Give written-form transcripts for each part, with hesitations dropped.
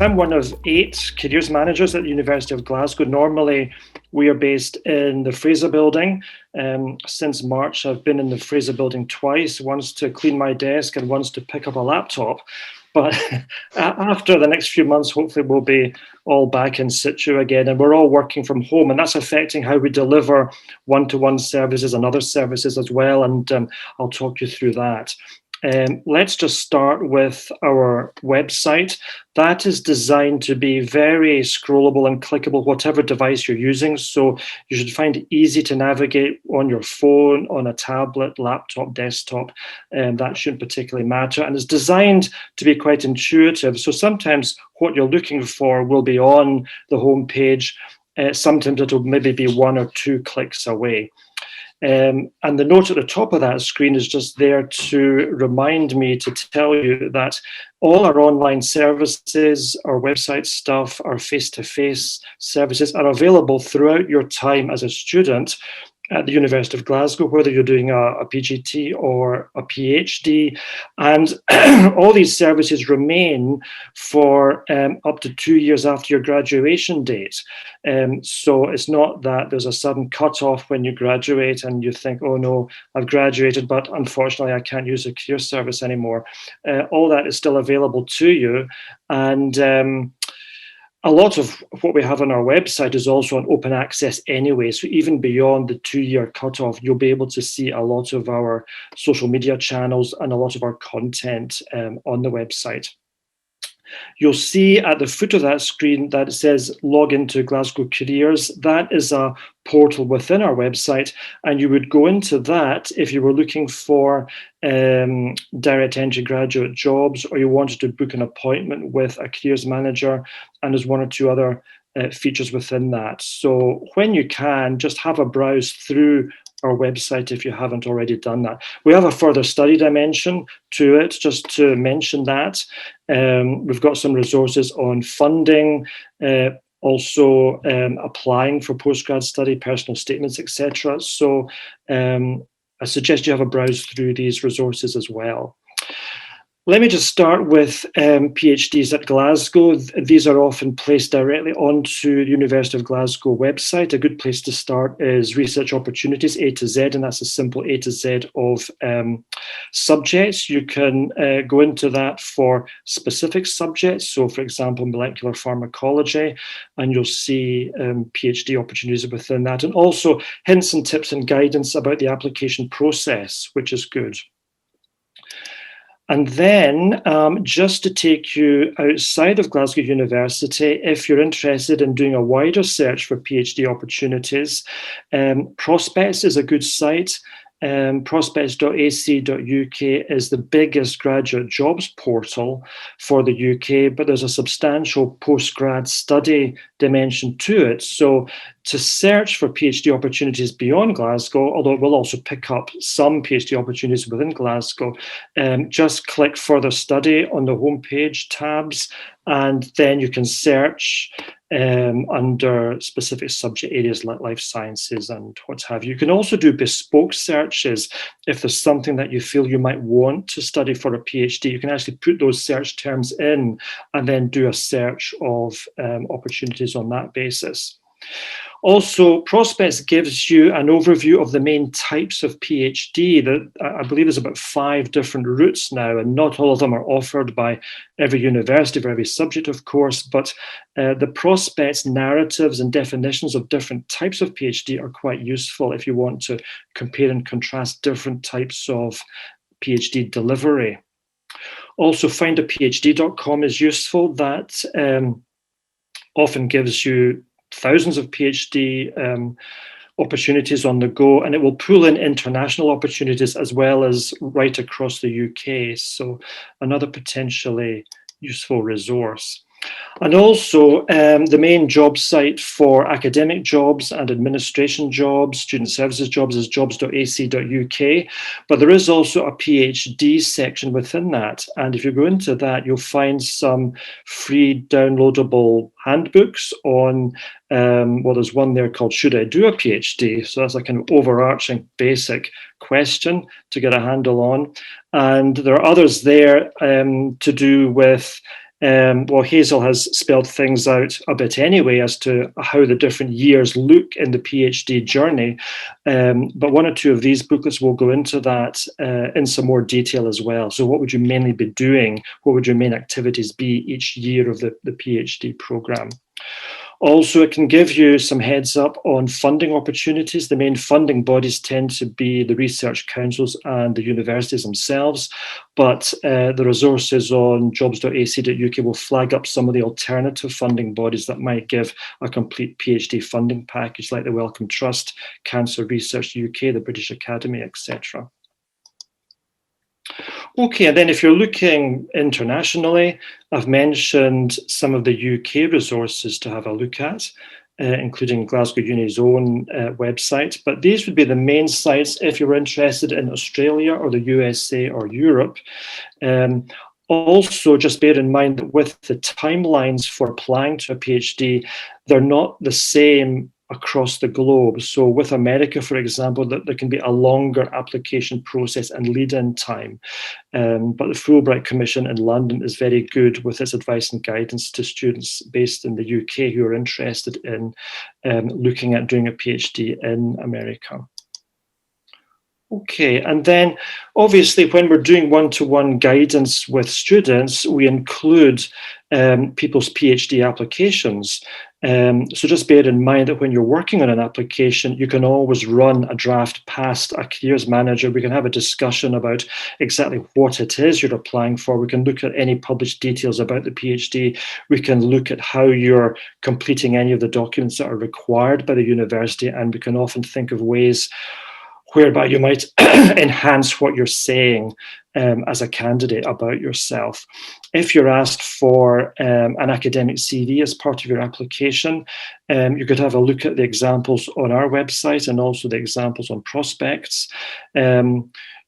I'm one of 8 careers managers at the University of Glasgow. Normally, we are based in the Fraser Building. Since March, I've been in the Fraser Building twice, once to clean my desk and once to pick up a laptop. But after the next few months, hopefully we'll be all back in situ again, and we're all working from home, and that's affecting how we deliver one-to-one services and other services as well, and I'll talk you through that. Let's just start with our website. That is designed to be very scrollable and clickable, whatever device you're using. So you should find it easy to navigate on your phone, on a tablet, laptop, desktop. That shouldn't particularly matter. And it's designed to be quite intuitive. So sometimes what you're looking for will be on the home page. Sometimes it'll maybe be 1 or 2 clicks away. And the note at the top of that screen is just there to remind me to tell you that all our online services, our website stuff, our face-to-face services are available throughout your time as a student at the University of Glasgow, whether you're doing a PGT or a PhD. And all these services remain for up to 2 years after your graduation date. So it's not that there's a sudden cutoff when you graduate and you think, oh no, I've graduated, but unfortunately I can't use a career service anymore. All that is still available to you. And a lot of what we have on our website is also on open access anyway. So even beyond the 2-year cutoff, you'll be able to see a lot of our social media channels and a lot of our content on the website. You'll see at the foot of that screen that it says log into Glasgow Careers. That is a portal within our website, and you would go into that if you were looking for direct entry graduate jobs, or you wanted to book an appointment with a careers manager, and there's 1 or 2 other features within that. So when you can, just have a browse through our website if you haven't already done that. We have a further study dimension to it, just to mention that. We've got some resources on funding, also applying for postgrad study, personal statements, etc. So I suggest you have a browse through these resources as well. Let me just start with PhDs at Glasgow. These are often placed directly onto the University of Glasgow website. A good place to start is research opportunities, A to Z, and that's a simple A to Z of subjects. You can go into that for specific subjects. So for example, molecular pharmacology, and you'll see PhD opportunities within that. And also hints and tips and guidance about the application process, which is good. And then just to take you outside of Glasgow University, if you're interested in doing a wider search for PhD opportunities, Prospects is a good site. Prospects.ac.uk is the biggest graduate jobs portal for the UK, but there's a substantial postgrad study dimension to it. So to search for PhD opportunities beyond Glasgow, although it will also pick up some PhD opportunities within Glasgow, just click further study on the homepage tabs, and then you can search under specific subject areas like life sciences and what have you. You can also do bespoke searches. If there's something that you feel you might want to study for a PhD, you can actually put those search terms in and then do a search of opportunities on that basis. Also, Prospects gives you an overview of the main types of PhD. I believe there's about 5 different routes now, and not all of them are offered by every university for every subject, of course, but the Prospects narratives and definitions of different types of PhD are quite useful if you want to compare and contrast different types of PhD delivery. Also, findaphd.com is useful. That often gives you thousands of PhD opportunities on the go, and it will pull in international opportunities as well as right across the UK. So another potentially useful resource. And also the main job site for academic jobs and administration jobs, student services jobs, is jobs.ac.uk. But there is also a PhD section within that. And if you go into that, you'll find some free downloadable handbooks on, well, there's one there called Should I Do a PhD? So that's a kind of overarching basic question to get a handle on. And there are others there to do with Well, Hazel has spelled things out a bit anyway as to how the different years look in the PhD journey. But one or two of these booklets will go into that in some more detail as well. So what would you mainly be doing? What would your main activities be each year of the PhD program? Also, it can give you some heads up on funding opportunities. The main funding bodies tend to be the research councils and the universities themselves, but the resources on jobs.ac.uk will flag up some of the alternative funding bodies that might give a complete PhD funding package, like the Wellcome Trust, Cancer Research UK, the British Academy, etc. Okay, and then if you're looking internationally, I've mentioned some of the UK resources to have a look at, including Glasgow Uni's own website. But these would be the main sites if you're interested in Australia or the USA or Europe. Also, just bear in mind that with the timelines for applying to a PhD, they're not the same across the globe. So with America, for example, that there can be a longer application process and lead-in time. But the Fulbright Commission in London is very good with its advice and guidance to students based in the UK who are interested in looking at doing a PhD in America. Okay, and then obviously when we're doing one-to-one guidance with students, we include people's PhD applications. So just bear in mind that when you're working on an application, you can always run a draft past a careers manager. We can have a discussion about exactly what it is you're applying for. We can look at any published details about the PhD. We can look at how you're completing any of the documents that are required by the university, and we can often think of ways whereby you might enhance what you're saying as a candidate about yourself. If you're asked for an academic CV as part of your application, you could have a look at the examples on our website and also the examples on prospects.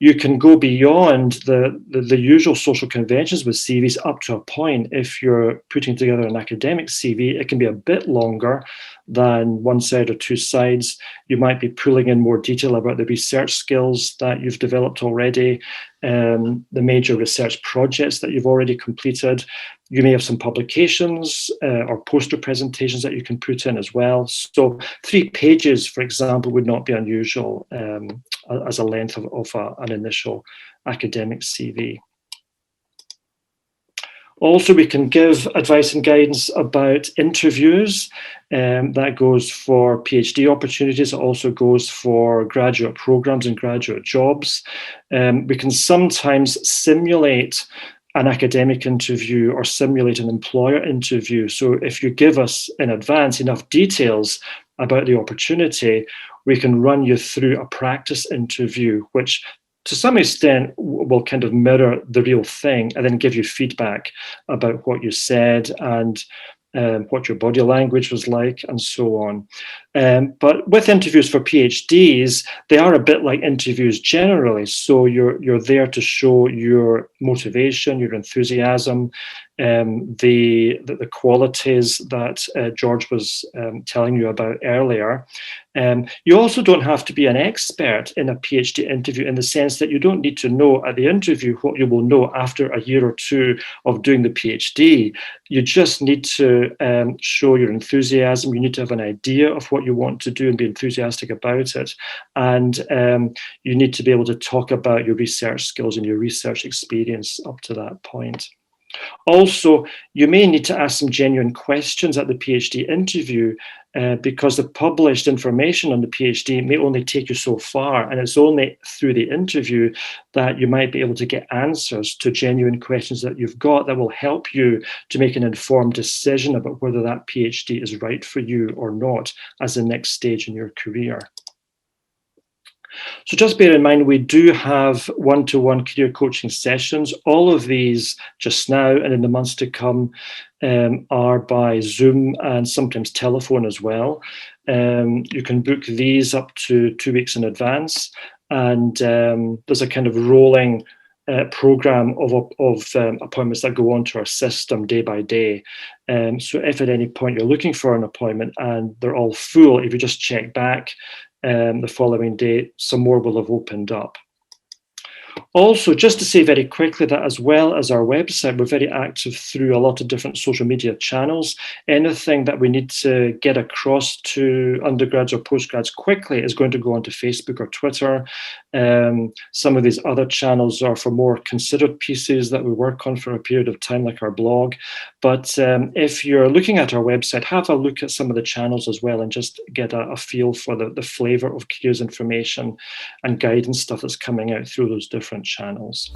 You can go beyond the usual social conventions with CVs up to a point. If you're putting together an academic CV, it can be a bit longer than one side or two sides. You might be pulling in more detail about the research skills that you've developed already, the major research projects that you've already completed. You may have some publications or poster presentations that you can put in as well. So 3 pages, for example, would not be unusual as a length of an initial academic CV. Also, we can give advice and guidance about interviews. That goes for PhD opportunities. It also goes for graduate programs and graduate jobs. We can sometimes simulate an academic interview or simulate an employer interview. So if you give us in advance enough details about the opportunity, we can run you through a practice interview, which to some extent will kind of mirror the real thing and then give you feedback about what you said and what your body language was like and so on. But with interviews for PhDs, they are a bit like interviews generally. So you're there to show your motivation, your enthusiasm, the qualities that George was telling you about earlier. You also don't have to be an expert in a PhD interview in the sense that you don't need to know at the interview what you will know after a year or two of doing the PhD. You just need to show your enthusiasm. You need to have an idea of what you want to do and be enthusiastic about it. And you need to be able to talk about your research skills and your research experience up to that point. Also, you may need to ask some genuine questions at the PhD interview because the published information on the PhD may only take you so far, and it's only through the interview that you might be able to get answers to genuine questions that you've got that will help you to make an informed decision about whether that PhD is right for you or not as the next stage in your career. So just bear in mind, we do have one-to-one career coaching sessions. All of these just now and in the months to come are by Zoom and sometimes telephone as well. You can book these up to 2 weeks in advance. And there's a kind of rolling program of appointments that go onto our system day by day. So if at any point you're looking for an appointment and they're all full, if you just check back the following day, some more will have opened up. Also, just to say very quickly that as well as our website, we're very active through a lot of different social media channels. Anything that we need to get across to undergrads or postgrads quickly is going to go onto Facebook or Twitter. Some of these other channels are for more considered pieces that we work on for a period of time, like our blog. But if you're looking at our website, have a look at some of the channels as well and just get a feel for the flavour of careers information and guidance stuff that's coming out through those different channels.